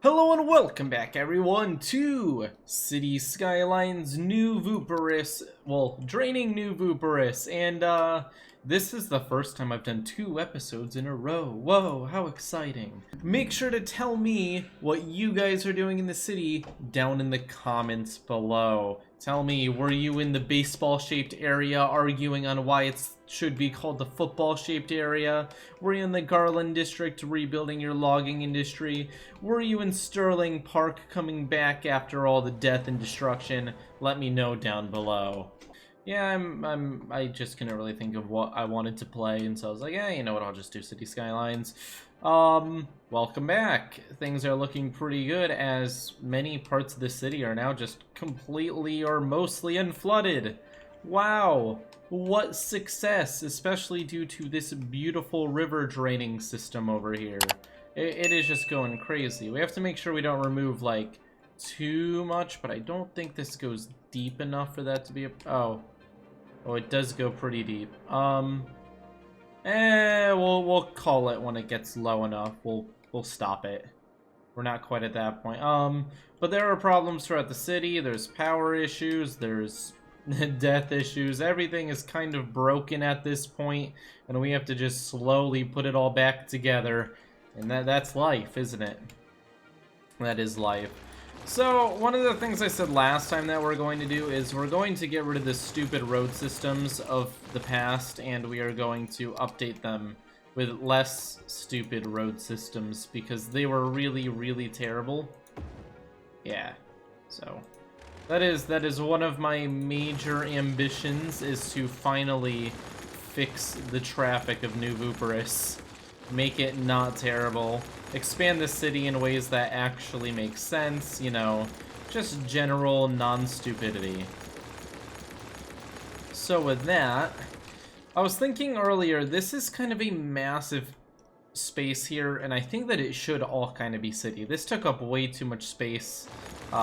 Hello and welcome back everyone to Cities Skylines new Vooperis, well, draining new Vooperis, and this is the first time I've done 2 episodes in a row. Whoa, how exciting. Make sure to tell me what you guys are doing in the city down in the comments below. Tell me, were you in the baseball-shaped area arguing on why it should be called the football-shaped area? Were you in the Garland district rebuilding your logging industry? Were you in Sterling Park coming back after all the death and destruction? Let me know down below. Yeah, I just couldn't really think of what I wanted to play, and so I was like, yeah, you know what, I'll just do Cities Skylines. Welcome back. Things are looking pretty good as many parts of the city are now just completely or mostly unflooded. Wow, what success, especially due to this beautiful river draining system over here. It is just going crazy. We have to make sure we don't remove, like, too much, but I don't think this goes deep enough for that to be a... Oh, it does go pretty deep. We'll call it when it gets low enough. We'll stop it. We're not quite at that point. But there are problems throughout the city. There's power issues. There's death issues. Everything is kind of broken at this point, and we have to just slowly put it all back together. And that's life, isn't it? That is life. So, one of the things I said last time that we're going to do is we're going to get rid of the stupid road systems of the past, and we are going to update them with less stupid road systems because they were really, really terrible. Yeah, so that is one of my major ambitions, is to finally fix the traffic of New Vooperis. Make it not terrible. Expand the city in ways that actually make sense, you know, just general non-stupidity. So with that, I was thinking earlier, this is kind of a massive space here, and I think that it should all kind of be city. This took up way too much space,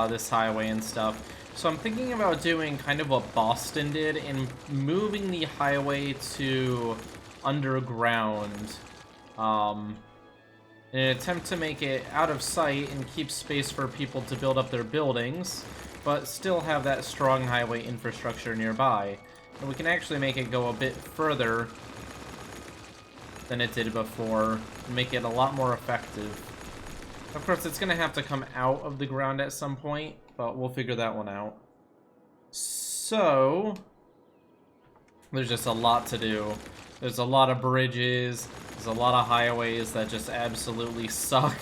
this highway and stuff. So I'm thinking about doing kind of what Boston did and moving the highway to underground. In an attempt to make it out of sight and keep space for people to build up their buildings, but still have that strong highway infrastructure nearby. And we can actually make it go a bit further than it did before, and make it a lot more effective. Of course, it's going to have to come out of the ground at some point, but we'll figure that one out. So, there's just a lot to do. There's a lot of bridges. There's a lot of highways that just absolutely suck.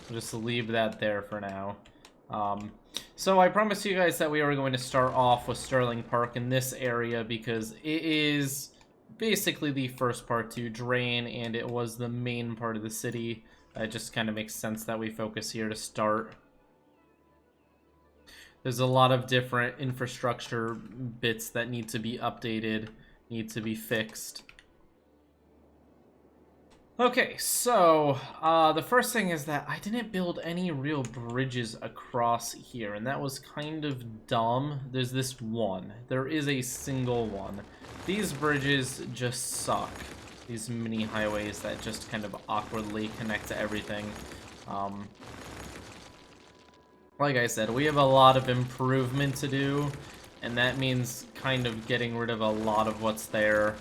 I'll just leave that there for now. So I promised you guys that we were going to start off with Sterling Park in this area because it is basically the first part to drain, and it was the main part of the city. It just kind of makes sense that we focus here to start. There's a lot of different infrastructure bits that need to be updated, need to be fixed. Okay, so the first thing is that I didn't build any real bridges across here, and that was kind of dumb. There's this one. There is a single one. These bridges just suck. These mini highways that just kind of awkwardly connect to everything. Like I said, we have a lot of improvement to do, and that means kind of getting rid of a lot of what's there.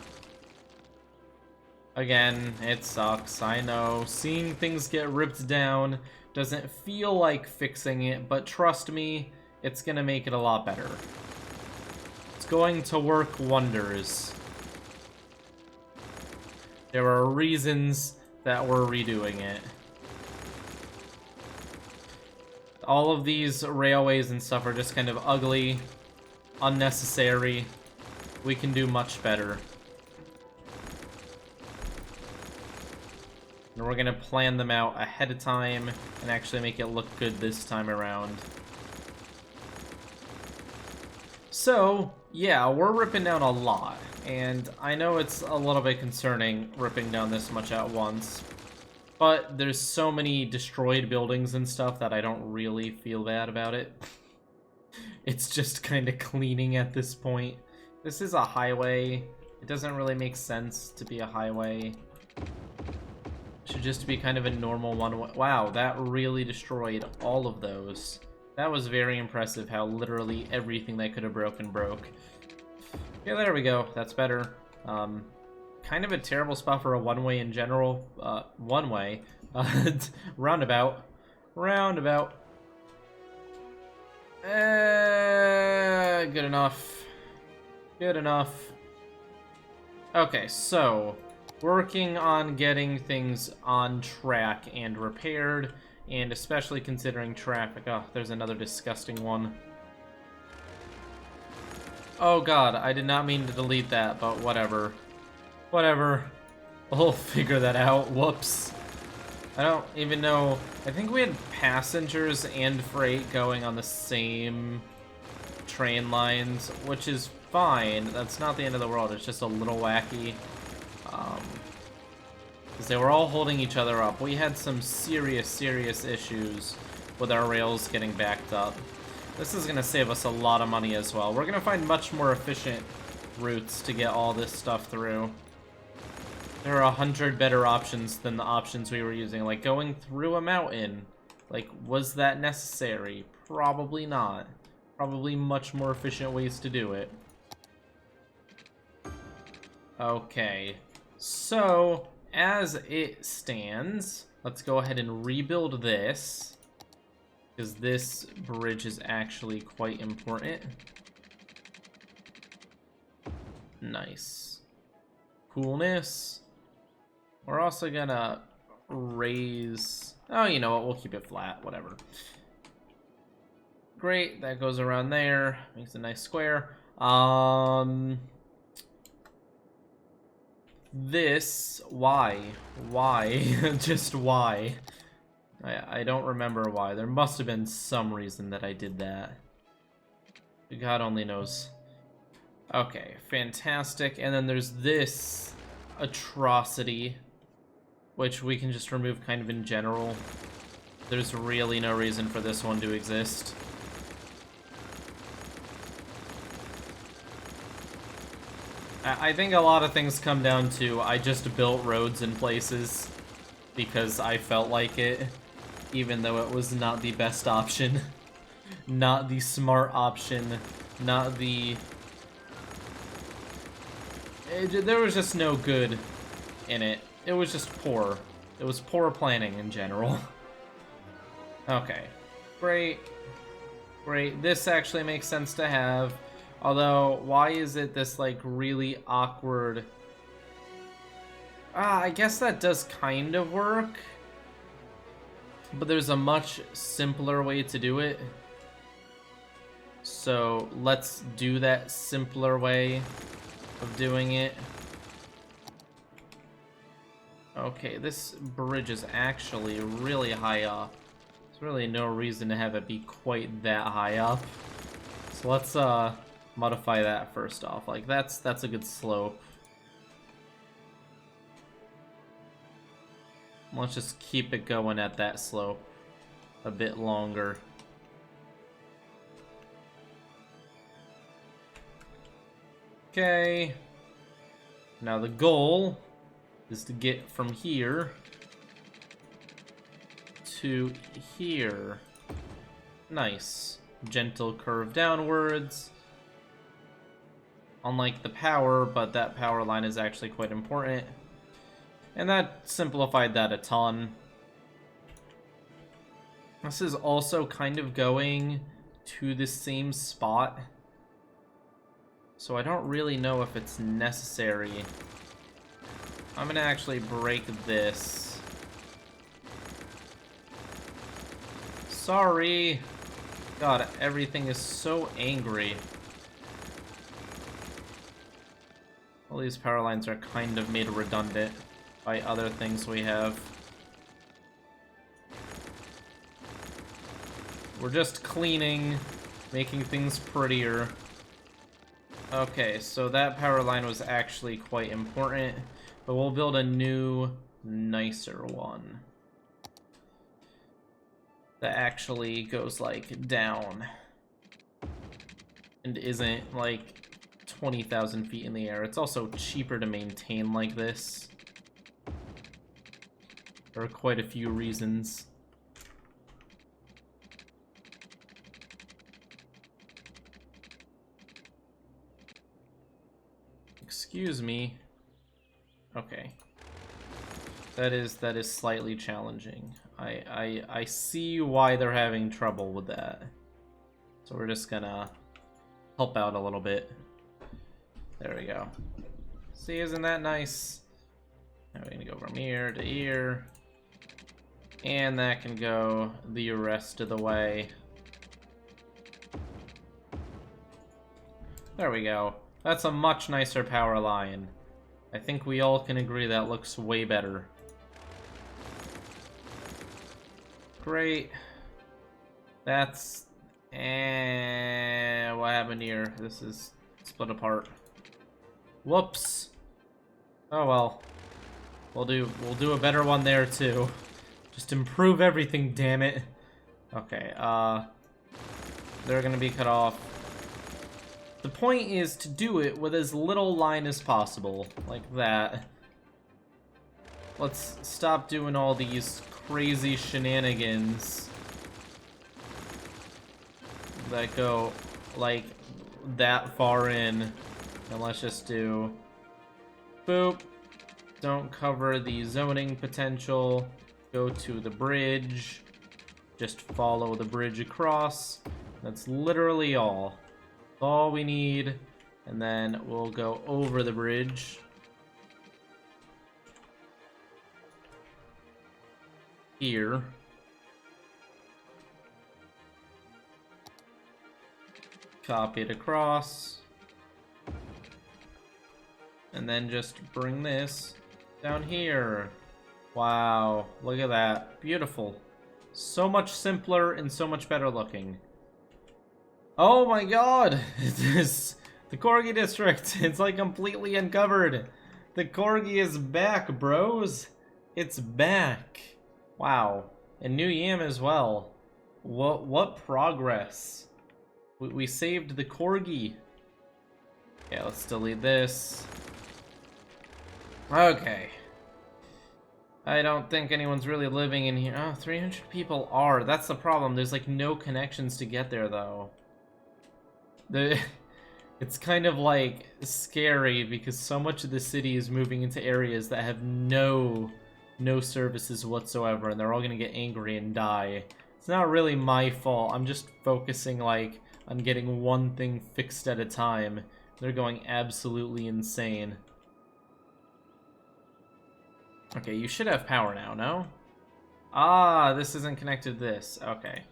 Again, it sucks, I know. Seeing things get ripped down doesn't feel like fixing it, but trust me, it's gonna make it a lot better. It's going to work wonders. There are reasons that we're redoing it. All of these railways and stuff are just kind of ugly, unnecessary. We can do much better. And we're gonna plan them out ahead of time and actually make it look good this time around. So, yeah, we're ripping down a lot. And I know it's a little bit concerning ripping down this much at once. But there's so many destroyed buildings and stuff that I don't really feel bad about it. It's just kind of cleaning at this point. This is a highway. It doesn't really make sense to be a highway. Should to just be kind of a normal one-way. Wow, that really destroyed all of those. That was very impressive how literally everything that could have broken broke. Yeah, there we go. That's better. Kind of a terrible spot for a one-way in general. One-way. Roundabout. Roundabout. Good enough. Good enough. Okay, so working on getting things on track and repaired, and especially considering traffic. Oh, there's another disgusting one. Oh god, I did not mean to delete that, but whatever. Whatever. We'll figure that out. Whoops. I don't even know. I think we had passengers and freight going on the same train lines, which is fine. That's not the end of the world. It's just a little wacky. Because they were all holding each other up. We had some serious issues with our rails getting backed up. This is going to save us a lot of money as well. We're going to find much more efficient routes to get all this stuff through. There are 100 better options than the options we were using. Like, going through a mountain. Like, was that necessary? Probably not. Probably much more efficient ways to do it. Okay. So, as it stands, let's go ahead and rebuild this. Because this bridge is actually quite important. Nice. Coolness. We're also gonna raise... Oh, you know what? We'll keep it flat. Whatever. Great. That goes around there. Makes a nice square. This... Why? Why? Just why? I don't remember why. There must have been some reason that I did that. God only knows. Okay, fantastic. And then there's this atrocity, which we can just remove kind of in general. There's really no reason for this one to exist. I think a lot of things come down to I just built roads in places because I felt like it, even though it was not the best option. Not the smart option. Not the... there was just no good in it. It was just poor. It was poor planning in general. Okay. Great. Great. This actually makes sense to have. Although, why is it this, like, really awkward... I guess that does kind of work. But there's a much simpler way to do it. So, let's do that simpler way of doing it. Okay, this bridge is actually really high up. There's really no reason to have it be quite that high up. So let's modify that first off. Like that's a good slope. Let's just keep it going at that slope a bit longer. Okay. Now the goal is to get from here to here. Nice. Gentle curve downwards. Unlike the power, but that power line is actually quite important. And that simplified that a ton. This is also kind of going to the same spot. So I don't really know if it's necessary. I'm gonna actually break this. Sorry. God, everything is so angry. All these power lines are kind of made redundant by other things we have. We're just cleaning, making things prettier. Okay, so that power line was actually quite important, but we'll build a new, nicer one that actually goes, like, down and isn't, like, 20,000 feet in the air. It's also cheaper to maintain like this. There are quite a few reasons. Excuse me. Okay. That is slightly challenging. I see why they're having trouble with that. So we're just gonna help out a little bit. There we go. See, isn't that nice? Now we're gonna go from ear to ear. And that can go the rest of the way. There we go. That's a much nicer power line. I think we all can agree that looks way better. Great. That's... what happened here? This is split apart. Whoops. Oh well. We'll do a better one there too. Just improve everything, damn it. Okay, they're gonna be cut off. The point is to do it with as little line as possible, like that. Let's stop doing all these crazy shenanigans that go, like, that far in. And let's just do... boop. Don't cover the zoning potential. Go to the bridge. Just follow the bridge across. That's literally all. All we need. And then we'll go over the bridge. Here. Copy it across. And then just bring this down here. Wow, look at that. Beautiful. So much simpler and so much better looking. Oh my god! The Corgi district, it's like completely uncovered. The Corgi is back, bros. It's back. Wow. And New Yam as well. What progress. We saved the Corgi. Yeah, let's delete this. Okay. I don't think anyone's really living in here. Oh, 300 people are. That's the problem. There's like no connections to get there though. It's kind of like scary because so much of the city is moving into areas that have no services whatsoever, and they're all gonna get angry and die. It's not really my fault. I'm just focusing like on getting one thing fixed at a time. They're going absolutely insane. Okay, you should have power now, no? Ah, this isn't connected to this. Okay.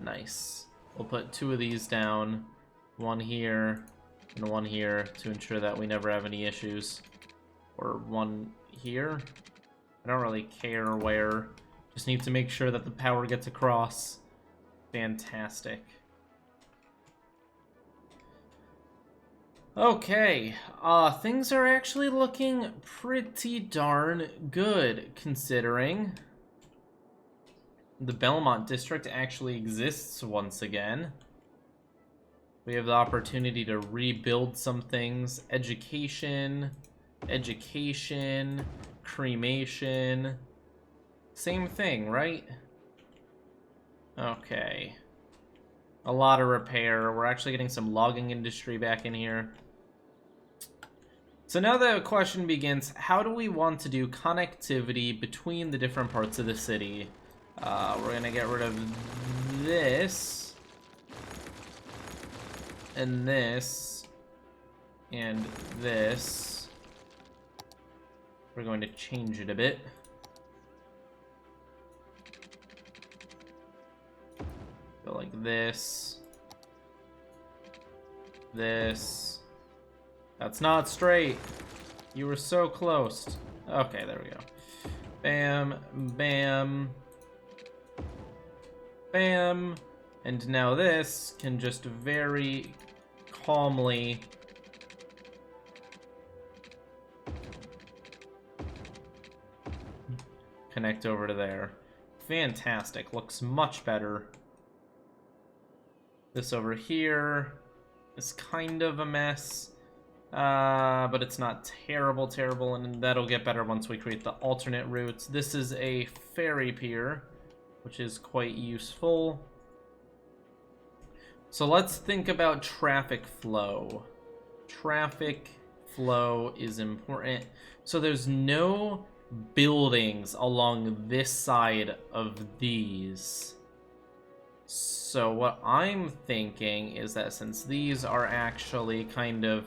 Nice. We'll put 2 of these down. One here and one here to ensure that we never have any issues. Or one here. I don't really care where. Just need to make sure that the power gets across. Fantastic. Okay, things are actually looking pretty darn good, considering the Belmont district actually exists once again. We have the opportunity to rebuild some things. Education, cremation. Same thing, right? Okay. A lot of repair. We're actually getting some logging industry back in here. So now the question begins, how do we want to do connectivity between the different parts of the city? We're gonna get rid of this, and this, and this. We're going to change it a bit. Go like this. This. That's not straight. You were so close. Okay, there we go. Bam, bam, bam. And now this can just very calmly connect over to there. Fantastic. Looks much better. This over here is kind of a mess. But it's not terrible, and that'll get better once we create the alternate routes. This is a ferry pier, which is quite useful. So let's think about traffic flow. Traffic flow is important. So there's no buildings along this side of these. So what I'm thinking is that since these are actually kind of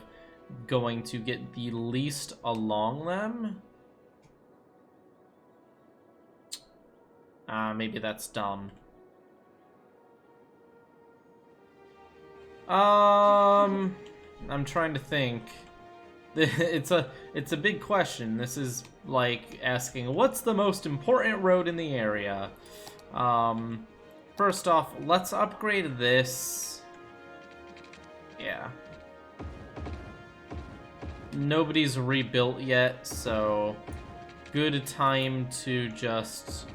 going to get the least along them, maybe that's dumb. I'm trying to think. It's a big question. This is like asking, what's the most important road in the area? First off, let's upgrade this. Yeah. Nobody's rebuilt yet, so good time to just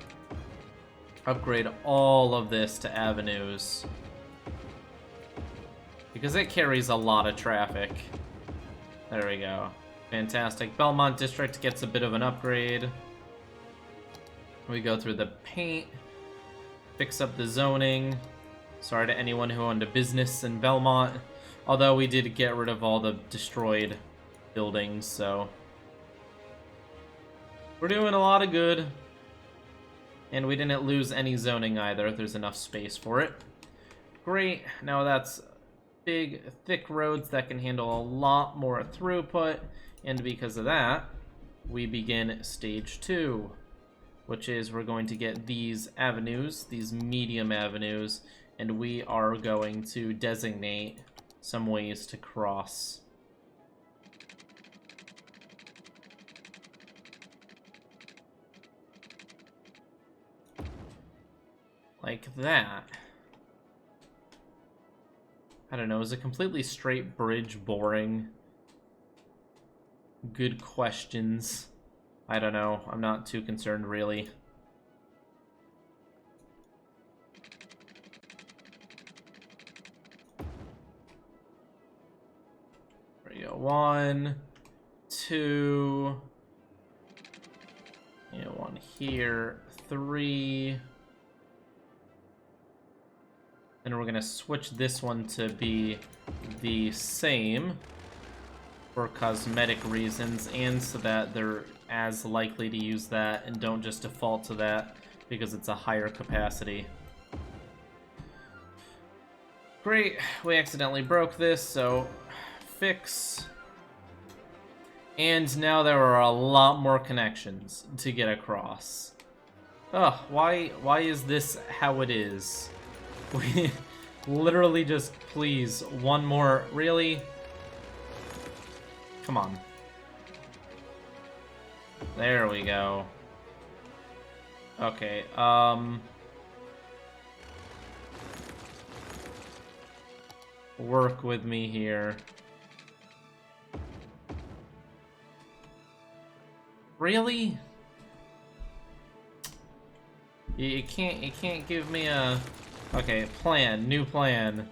upgrade all of this to avenues, because it carries a lot of traffic. There we go. Fantastic. Belmont District gets a bit of an upgrade. We go through the paint, fix up the zoning. Sorry to anyone who owned a business in Belmont, although we did get rid of all the destroyed buildings, so we're doing a lot of good. And we didn't lose any zoning either. There's enough space for it. Great. Now that's big, thick roads that can handle a lot more throughput, and because of that, we begin stage 2, which is we're going to get these avenues, these medium avenues, and we are going to designate some ways to cross. Like that. I don't know, is a completely straight bridge boring? Good questions. I don't know, I'm not too concerned really. There we go, 1, 2, and 1 here, 3. And we're gonna switch this one to be the same for cosmetic reasons, and so that they're as likely to use that and don't just default to that because it's a higher capacity. Great, we accidentally broke this, so fix. And now there are a lot more connections to get across. Ugh, why is this how it is? We literally just, please, one more. Really? Come on. There we go. Okay, work with me here. Really? You can't give me a... Okay, plan, new plan.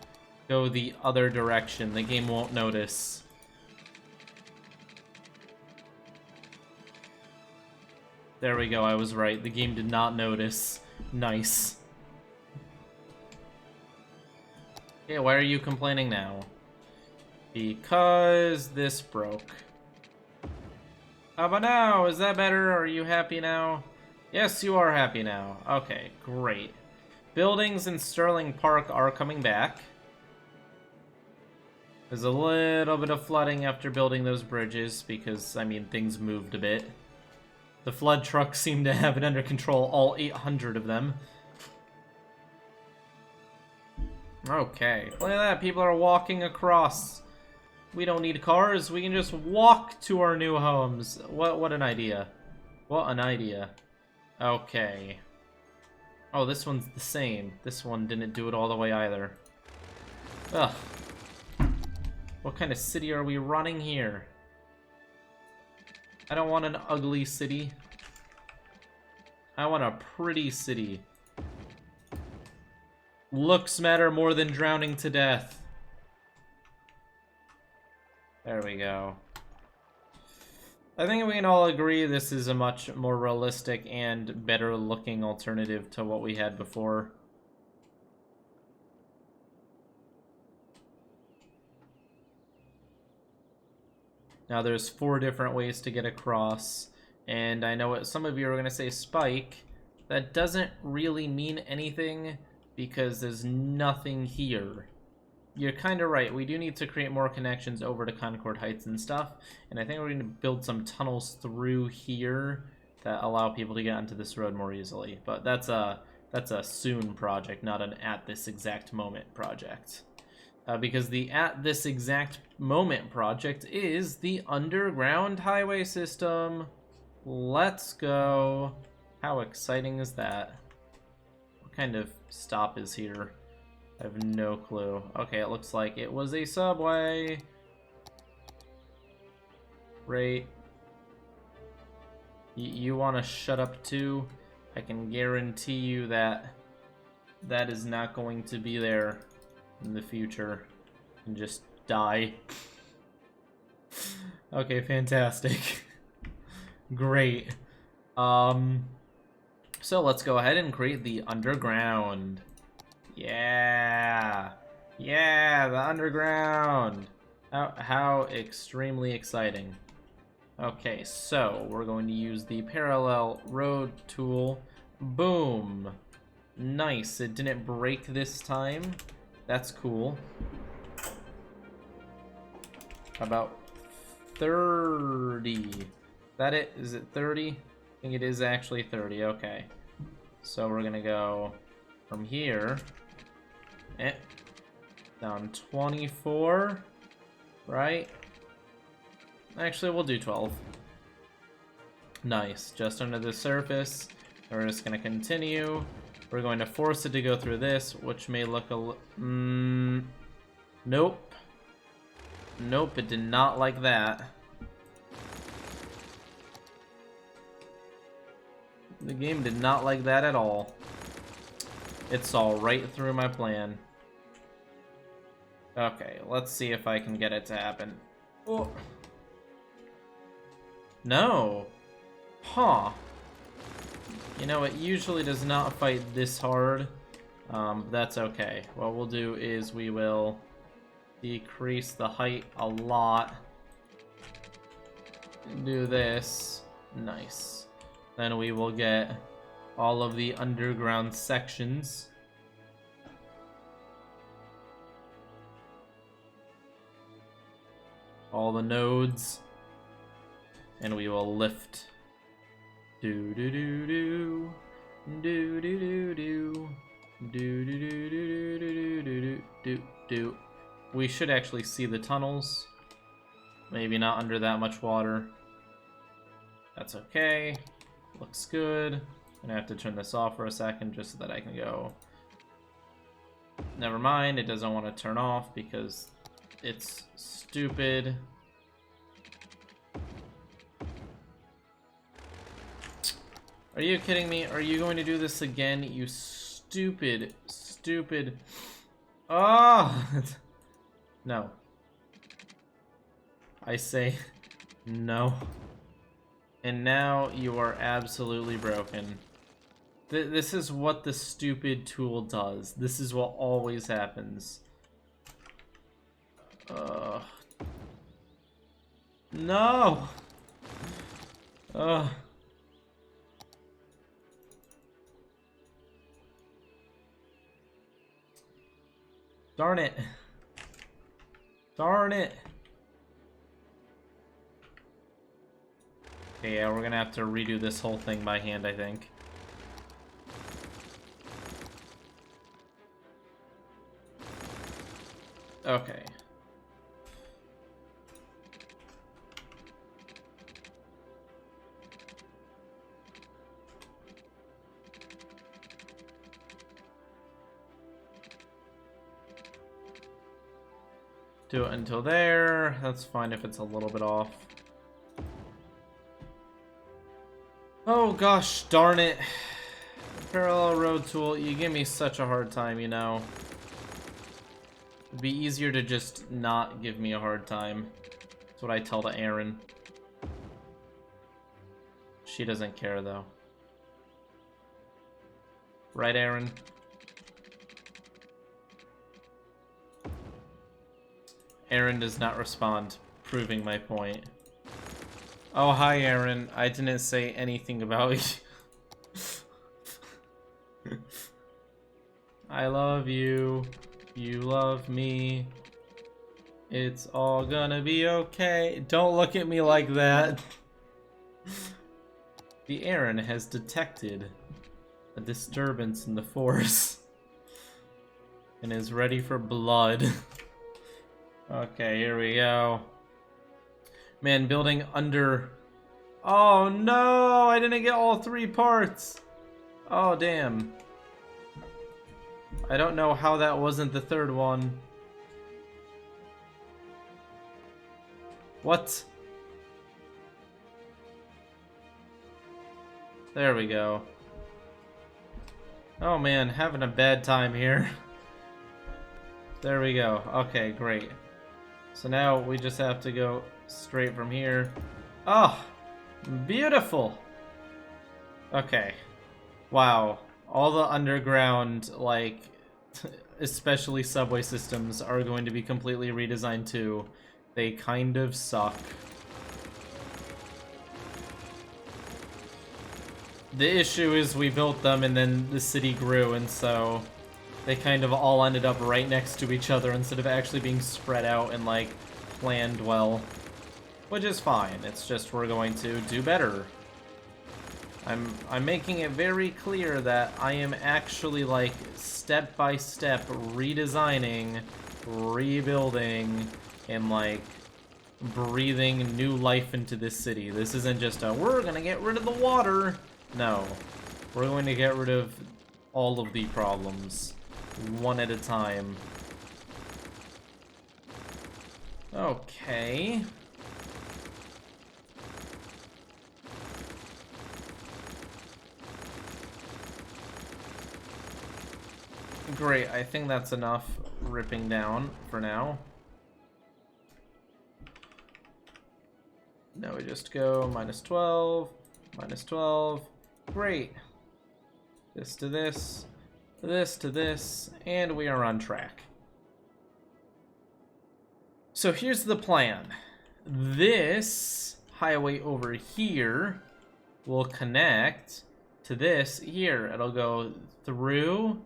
Go the other direction. The game won't notice. There we go, I was right. The game did not notice. Nice. Okay, why are you complaining now? Because this broke. How about now? Is that better? Are you happy now? Yes, you are happy now. Okay, great. Buildings in Sterling Park are coming back. There's a little bit of flooding after building those bridges because, I mean, things moved a bit. The flood trucks seem to have it under control, all 800 of them. Okay, look at that, people are walking across. We don't need cars, we can just walk to our new homes. What an idea. What an idea. Okay. Oh, this one's the same. This one didn't do it all the way either. Ugh. What kind of city are we running here? I don't want an ugly city. I want a pretty city. Looks matter more than drowning to death. There we go. I think we can all agree this is a much more realistic and better looking alternative to what we had before. Now there's 4 different ways to get across, and I know what some of you are going to say spike. That doesn't really mean anything because there's nothing here. You're kind of right. We do need to create more connections over to Concord Heights and stuff. And I think we're going to build some tunnels through here that allow people to get onto this road more easily. But that's a soon project, not an at this exact moment project. Because the at this exact moment project is the underground highway system. Let's go. How exciting is that? What kind of stop is here? I have no clue. Okay, it looks like it was a subway. Right. You want to shut up too? I can guarantee you that that is not going to be there in the future. And just die. Okay, fantastic. Great. So let's go ahead and create the underground. Yeah! Yeah, the underground! How extremely exciting. Okay, so we're going to use the parallel road tool. Boom! Nice, it didn't break this time. That's cool. About 30. That it? Is it 30? I think it is actually 30, okay. So we're gonna go from here. Down 24, right? Actually, we'll do 12. Nice, just under the surface. We're just gonna continue. We're going to force it to go through this, which may look a nope. Nope, it did not like that. The game did not like that at all. It saw right through my plan. Okay, let's see if I can get it to happen. Oh. No. Huh. You know, it usually does not fight this hard. That's okay. What we'll do is we will decrease the height a lot. Do this. Nice. Then we will get all of the underground sections. All the nodes. And we will lift. Do do do do. Do do do do. Do do do do do do do do. We should actually see the tunnels. Maybe not under that much water. That's okay. Looks good. I'm gonna have to turn this off for a second just so that I can go. Never mind, it doesn't want to turn off because it's stupid. Are you kidding me? Are you going to do this again, you stupid, stupid... Oh! No. I say no. And now you are absolutely broken. This is what the stupid tool does. This is what always happens. No! Darn it. Darn it. Okay, yeah, we're gonna have to redo this whole thing by hand, I think. Okay. Do it until there. That's fine if it's a little bit off. Oh gosh, darn it. Parallel road tool, you give me such a hard time, you know. It'd be easier to just not give me a hard time. what I tell to Aaron. She doesn't care, though. Right, Aaron? Aaron does not respond, proving my point. Oh, hi, Aaron. I didn't say anything about you. I love you. You love me. It's all gonna be okay. Don't look at me like that. The Aaron has detected a disturbance in the force and is ready for blood. Okay, here we go. Man, building under... Oh no! I didn't get all 3 parts! Oh, damn. I don't know how that wasn't the 3rd one. What? There we go. Oh man, having a bad time here. There we go. Okay, great. So now we just have to go straight from here. Oh, beautiful. Okay. Wow. All the underground, like, especially subway systems are going to be completely redesigned too. They kind of suck. The issue is we built them and then the city grew, and so they kind of all ended up right next to each other instead of actually being spread out and, like, planned well. Which is fine, it's just we're going to do better. I'm making it very clear that I am actually, like, step by step redesigning, rebuilding, and, like, breathing new life into this city. This isn't just a, we're gonna get rid of the water. No, we're going to get rid of all of the problems, one at a time. Okay. Great, I think that's enough ripping down for now. Now we just go -12, -12. Great. This to this, this to this, and we are on track. So here's the plan. This highway over here will connect to this here. It'll go through,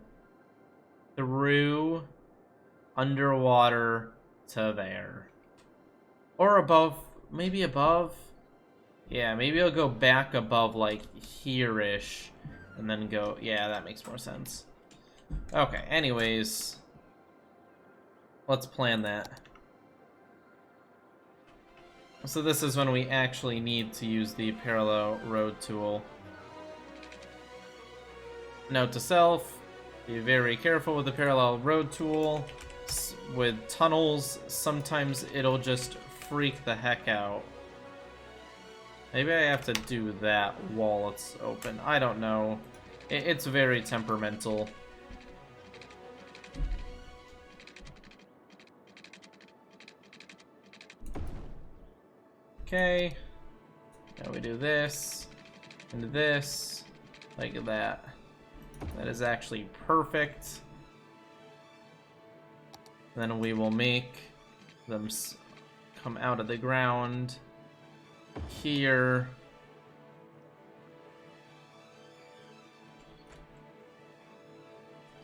underwater to there. Or above, maybe above. Yeah, maybe I'll go back above, like, here-ish, and then go... Yeah, that makes more sense. Okay, anyways. Let's plan that. So this is when we actually need to use the parallel road tool. Note to self, be very careful with the parallel road tool. With tunnels, sometimes it'll just freak the heck out. Maybe I have to do that while it's open. I don't know. It's very temperamental. Okay. Now we do this, and this, like that. That is actually perfect. Then we will make them come out of the ground here.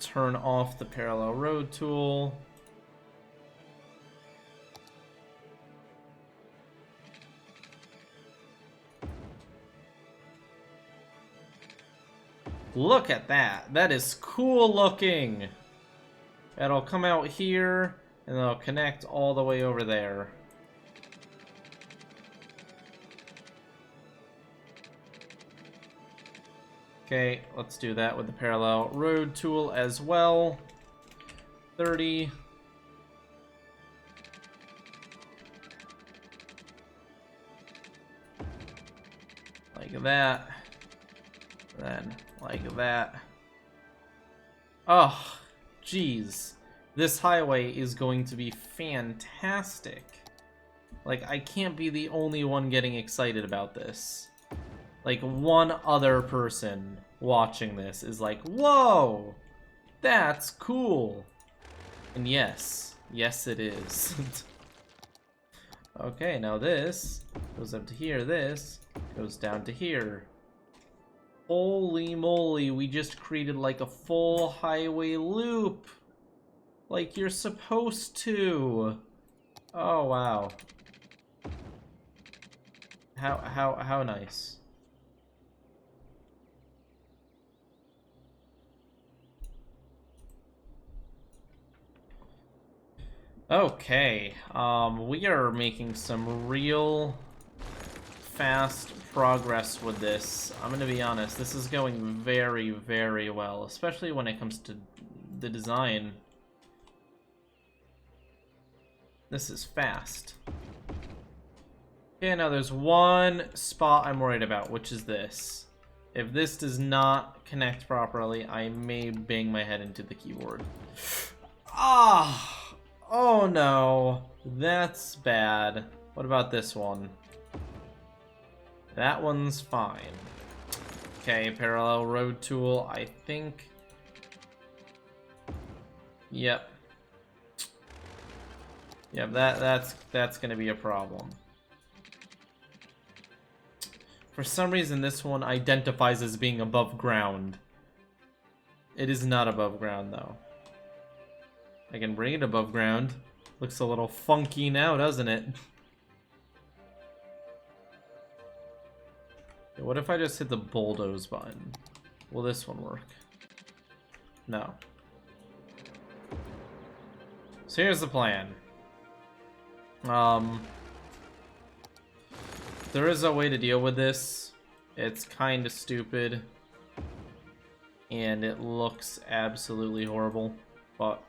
Turn off the parallel road tool. Look at that. That is cool looking. It'll come out here and it'll connect all the way over there. Okay, let's do that with the parallel road tool as well. 30. Like that. Then, like that. Oh, jeez. This highway is going to be fantastic. Like, I can't be the only one getting excited about this. Like, one other person watching this is like, whoa, that's cool. And yes, yes it is. Okay, now this goes up to here, this goes down to here. Holy moly, we just created like a full highway loop. Like you're supposed to. Oh wow. How nice. Okay, we are making some real fast progress with this. I'm gonna be honest, this is going very, very well, especially when it comes to the design. This is fast. Okay, now there's one spot I'm worried about, which is this. If this does not connect properly, I may bang my head into the keyboard. Ah! Oh no, that's bad. What about this one? That one's fine. Okay, parallel road tool, I think. Yep. Yep, that's gonna be a problem. For some reason, this one identifies as being above ground. It is not above ground, though. I can bring it above ground. Looks a little funky now, doesn't it? What if I just hit the bulldoze button? Will this one work? No. So here's the plan. There is a way to deal with this. It's kind of stupid. And it looks absolutely horrible. But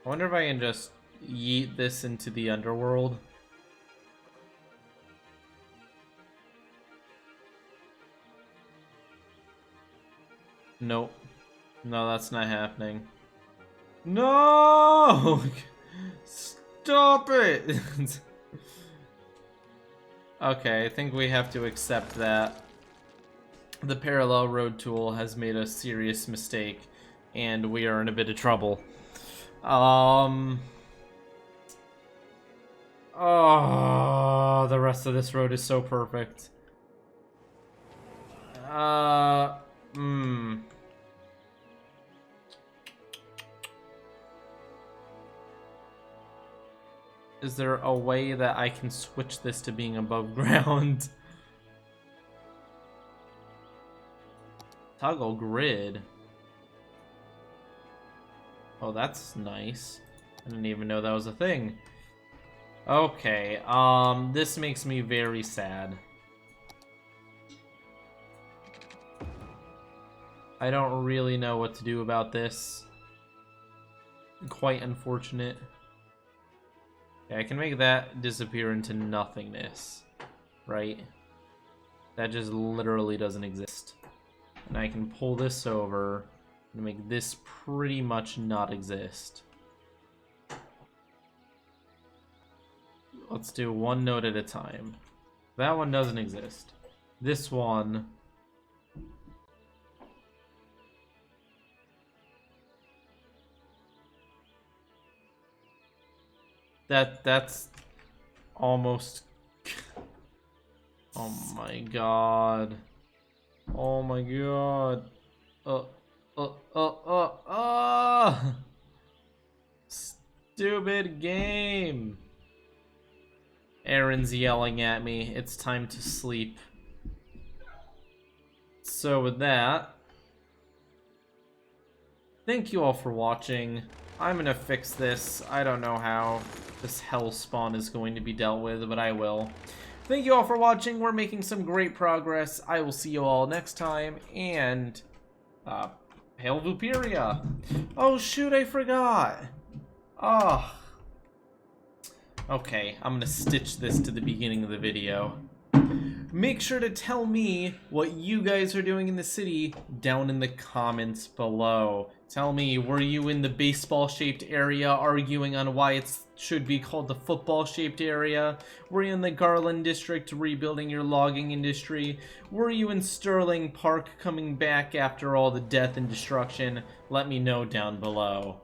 I wonder if I can just yeet this into the underworld. Nope. No, that's not happening. No! Stop it! Okay, I think we have to accept that the parallel road tool has made a serious mistake and we are in a bit of trouble. Oh, the rest of this road is so perfect. Is there a way that I can switch this to being above ground? Toggle grid. Oh, that's nice. I didn't even know that was a thing. Okay, this makes me very sad. I don't really know what to do about this. Quite unfortunate. Okay, I can make that disappear into nothingness, right? That just literally doesn't exist. And I can pull this over and make this pretty much not exist. Let's do one node at a time. That one doesn't exist. This one... That's almost... Oh my god. Oh my god. Stupid game. Aaron's yelling at me. It's time to sleep. So with that, thank you all for watching. I'm gonna fix this. I don't know how this hell spawn is going to be dealt with, but I will. Thank you all for watching. We're making some great progress. I will see you all next time, and hail Vooperia. Oh shoot, I forgot. Oh. Okay, I'm gonna stitch this to the beginning of the video. Make sure to tell me what you guys are doing in the city down in the comments below. Tell me, were you in the baseball-shaped area arguing on why it should be called the football-shaped area? Were you in the Garland District rebuilding your logging industry? Were you in Sterling Park coming back after all the death and destruction? Let me know down below.